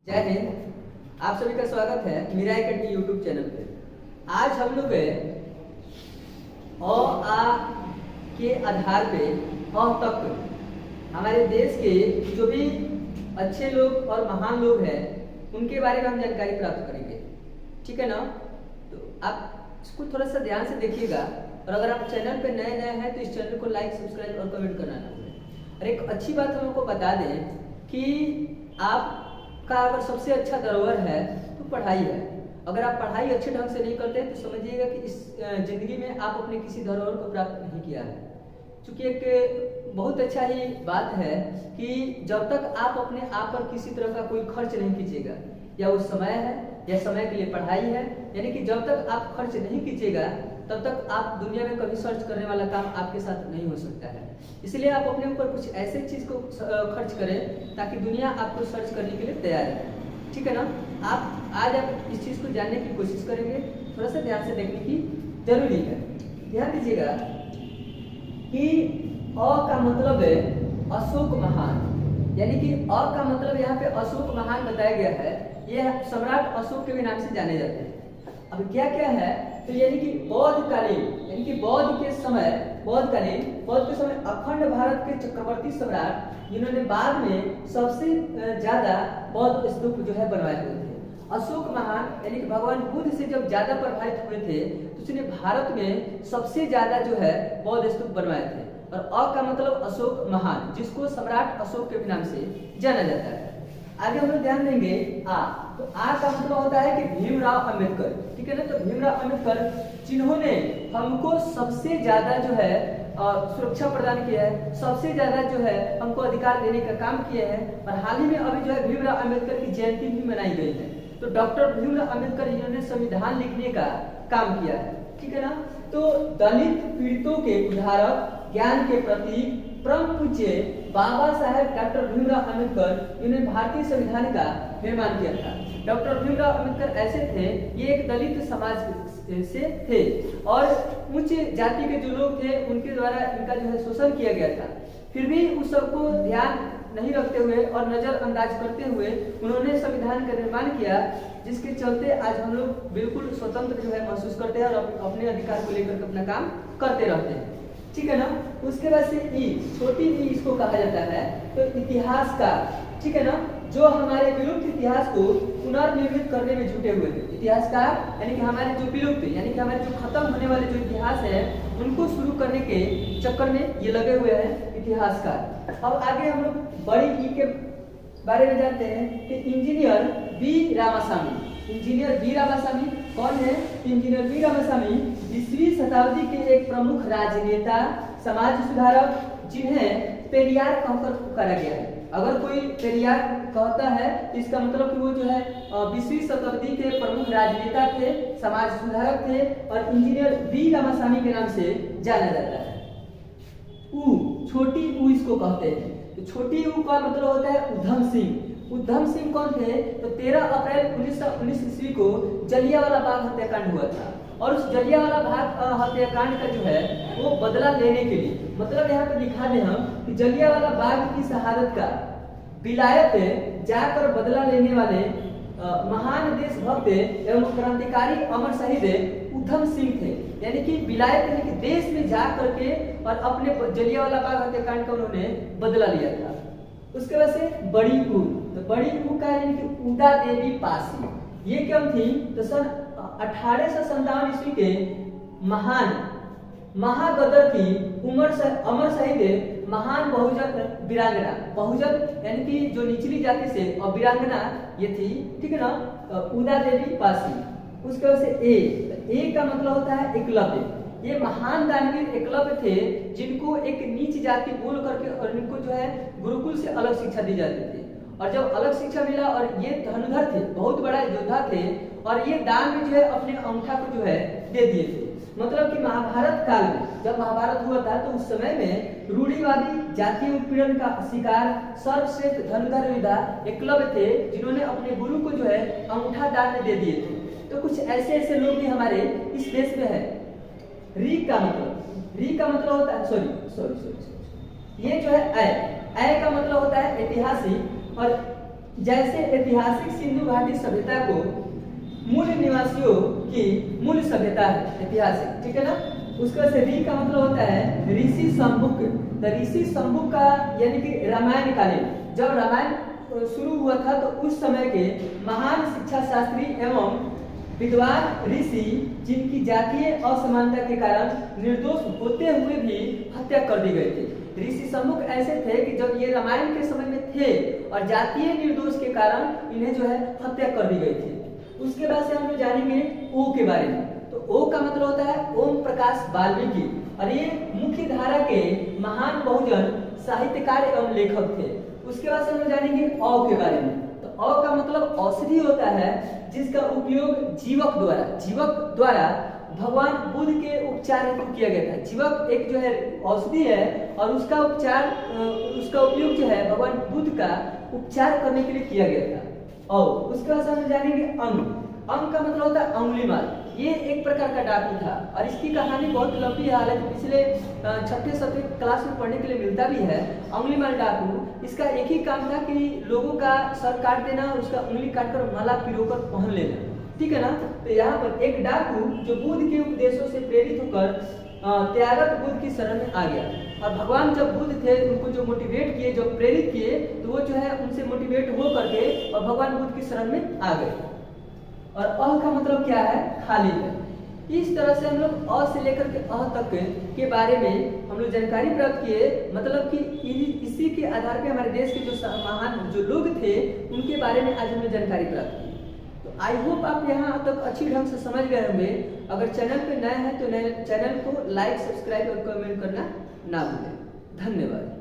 जय हिंद। आप सभी का स्वागत है मीरा एकेडमी यूट्यूब चैनल पे। आज हम लोग अ आ के आधार पे अ तक हमारे देश के जो भी अच्छे लोग और महान लोग हैं उनके बारे में हम जानकारी प्राप्त करेंगे। ठीक है ना? तो आप इसको थोड़ा सा ध्यान से देखिएगा, और अगर आप चैनल पे नए हैं तो इस चैनल को लाइक, सब्सक्राइब और कमेंट करना ना भूलें। और एक अच्छी बात हम आपको बता दें कि आपका अगर सबसे अच्छा धरोहर है तो पढ़ाई है। अगर आप पढ़ाई अच्छे ढंग से नहीं करते तो समझिएगा कि इस जिंदगी में आप अपने किसी धरोहर को प्राप्त नहीं किया है। क्योंकि एक बहुत अच्छा ही बात है कि जब तक आप अपने आप पर किसी तरह का कोई खर्च नहीं कीजिएगा, या वो समय है या समय के लिए पढ़ाई है, यानी कि जब तक आप खर्च नहीं कीजिएगा तब तक आप दुनिया में कभी सर्च करने वाला काम आपके साथ नहीं हो सकता है। इसलिए आप अपने ऊपर कुछ ऐसे चीज को खर्च करें ताकि दुनिया आपको सर्च करने के लिए तैयार है। ठीक है ना? आज आप इस चीज को जानने की कोशिश करेंगे, थोड़ा सा ध्यान से देखने की जरूरी है। ध्यान दीजिएगा कि अ का मतलब है अशोक महान, यानी कि अ का मतलब यहाँ पे अशोक महान बताया गया है। यह सम्राट अशोक के भी नाम से जाने जाते हैं। अब क्या क्या है तो यानी कि बौद्धकालीन, यानी कि बौद्ध के समय अखंड भारत के चक्रवर्ती सम्राट जिन्होंने बाद में सबसे ज्यादा बौद्ध स्तूप जो है बनवाए हुए थे। अशोक महान यानी कि भगवान बुद्ध से जब ज्यादा प्रभावित हुए थे तो उसने भारत में सबसे ज्यादा जो है बौद्ध स्तूप बनवाए थे। और अ का मतलब अशोक महान, जिसको सम्राट अशोक के भी नाम से जाना जाता है। आगे हम लोग ध्यान देंगे आ। तो आ का मतलब होता है कि भीमराव अंबेडकर। ठीक है ना? तो भीमराव अंबेडकर जिन्होंने हमको सबसे ज्यादा जो है सुरक्षा प्रदान किया है, सबसे ज्यादा जो है हमको अधिकार देने का काम किया है। और हाल ही में अभी जो है भीमराव अंबेडकर की जयंती भी मनाई गई है। तो डॉक्टर भीमराव अंबेडकर जिन्होंने संविधान लिखने का काम किया है। ठीक है ना? तो दलित पीड़ितों के उद्धारक, ज्ञान के प्रतीक, परम पूज्य बाबा साहेब डॉक्टर भीमराव अंबेडकर इन्होंने भारतीय संविधान का निर्माण किया था। डॉक्टर भीमराव अंबेडकर ऐसे थे, ये एक दलित समाज से थे और उच्च जाति के जो लोग थे उनके द्वारा इनका जो है शोषण किया गया था। फिर भी उस सबको ध्यान नहीं रखते हुए और नजरअंदाज करते हुए उन्होंने संविधान का निर्माण किया, जिसके चलते आज हम लोग बिल्कुल स्वतंत्र जो है महसूस करते हैं और अपने अधिकार को लेकर अपना काम करते रहते हैं। ठीक है ना? उसके बाद से ई, छोटी ई इसको कहा जाता है। तो इतिहास का, ठीक है ना, जो हमारे विलुप्त इतिहास को पुनर्निर्मित करने में जुटे हुए थे। इतिहासकार यानी कि हमारे जो विलुप्त, यानी कि हमारे जो खत्म होने वाले जो इतिहास है उनको शुरू करने के चक्कर में ये लगे हुए हैं इतिहासकार। अब आगे हम लोग बड़ी ई के बारे में जानते हैं कि engineer B Ramasamy. Engineer B Ramasamy कौन है? इंजीनियर बी रामासामी 20वीं शताब्दी के एक प्रमुख राजनेता, समाज सुधारक, जिन्हें पेरियार कहकर पुकारा गया है। अगर कोई पेरियार कहता है तो इसका मतलब कि वो जो है 20वीं शताब्दी के प्रमुख राजनेता थे, समाज सुधारक थे और इंजीनियर बी रामासामी के नाम से जाना जाता है। ऊ, छोटी ऊ इसको कहते हैं। तो छोटी ऊ का मतलब होता है उधम सिंह। उधम सिंह कौन थे? तो 13 अप्रैल 1919 ईस्वी को जलियांवाला बाग हत्याकांड हुआ था। और उस जलियांवाला बाग हत्याकांड का जो है वो बदला लेने के लिए, मतलब यहाँ पे दिखा दे हम कि जलियांवाला बाग की शहादत का विलायत जाकर बदला लेने वाले महान देशभक्त एवं क्रांतिकारी अमर शहीद उधम सिंह थे। यानी कि विलायत यानी कि देश में जा करके और अपने जलियांवाला बाग हत्याकांड का उन्होंने बदला लिया था। उसके बाद से बड़ी ऊ। तो बड़ी ऊ का यानी कि उदा देवी पासी, ये क्या थी? तो सन 1857 ईस्वी के महान महागदर की अमर शहीद महान बहुजन वीरांगना, बहुजन यानी कि जो निचली जाति से और वीरांगना ये थी। ठीक है ना? उदा देवी पासी। उसके बाद से ए का मतलब होता है एकलव्य। ये महान दानवीर एकलव्य थे जिनको एक नीच जाति बोल करके और इनको जो है गुरुकुल से अलग शिक्षा दी जाती थी। और जब अलग शिक्षा मिला और ये धनुधर थे, बहुत बड़ा योद्धा थे और ये दान में जो है अपने अंगूठा को जो है दे दिए थे। मतलब कि महाभारत काल में जब महाभारत हुआ था तो उस समय में रूढ़िवादी जातीय उत्पीड़न का शिकार सर्वश्रेष्ठ धनुधर योद्धा एकलव्य थे, जिन्होंने अपने गुरु को जो है अंगूठा दान में दे दिए थे। तो कुछ ऐसे लोग भी हमारे इस देश में है। री का मतलब होता है सॉरी ये जो है ऐ का मतलब होता है ऐतिहासिक। और जैसे ऐतिहासिक सिंधु घाटी सभ्यता को मूल निवासियों की मूल सभ्यता है ऐतिहासिक, ठीक है ना। उसका से री का मतलब होता है ऋषि संबुक। तो ऋषि संबुक का यानी कि रामायण कालीन, जब रामायण शुरू हुआ था तो उस समय के महान शिक्षा शास्त्री एवं विद्वान ऋषि जिनकी जातीय असमानता के कारण निर्दोष होते हुए भी हत्या कर दी गई थी। ऋषि सम्मुख ऐसे थे कि जब ये रामायण के समय में थे और जातीय निर्दोष के कारण इन्हें जो है हत्या कर दी गई थी। उसके बाद से हम लोग जानेंगे ओ के बारे में। तो ओ का मतलब होता है ओम प्रकाश वाल्मीकि, और ये मुख्य धारा के महान बहुजन साहित्यकार एवं लेखक थे। उसके बाद से हम लोग जानेंगे औ के बारे में। तो औ का मतलब औषधि होता है जिसका उपयोग जीवक द्वारा भगवान बुद्ध के उपचार हेतु किया गया था। जीवक एक जो है औषधि है और उसका उपयोग जो है भगवान बुद्ध का उपचार करने के लिए किया गया था। और उसके बाद हम जानेंगे अंग का मतलब होता है अंगुलीमाल। ये एक प्रकार का डाकू था और इसकी कहानी बहुत लंबी है, हालांकि पिछले 6वीं-7वीं क्लास में पढ़ने के लिए मिलता भी है। अंगुलीमाल डाकू, इसका एक ही काम था कि लोगों का सर काट देना और उसका उंगली काटकर माला पिरोकर पहन लेना, ठीक है ना। तो यहाँ पर एक डाकू जो बुद्ध के उपदेशों से प्रेरित होकर त्यागत बुद्ध की शरण में आ गया, और भगवान जब बुद्ध थे उनको जो मोटिवेट किए, जो प्रेरित किए, तो वो जो है उनसे मोटिवेट हो करके और भगवान बुद्ध की शरण में आ गए। और अ का मतलब क्या है? खाली है। इस तरह से हम लोग अ से लेकर के अ तक के बारे में हम लोग जानकारी प्राप्त किए, मतलब कि इसी के आधार पे हमारे देश के जो महान जो लोग थे उनके बारे में आज हमने जानकारी प्राप्त की। तो आई होप आप यहाँ तक अच्छी ढंग से समझ गए होंगे। अगर चैनल पे नए हैं तो नए चैनल को लाइक, सब्सक्राइब और कमेंट करना ना भूलें। धन्यवाद।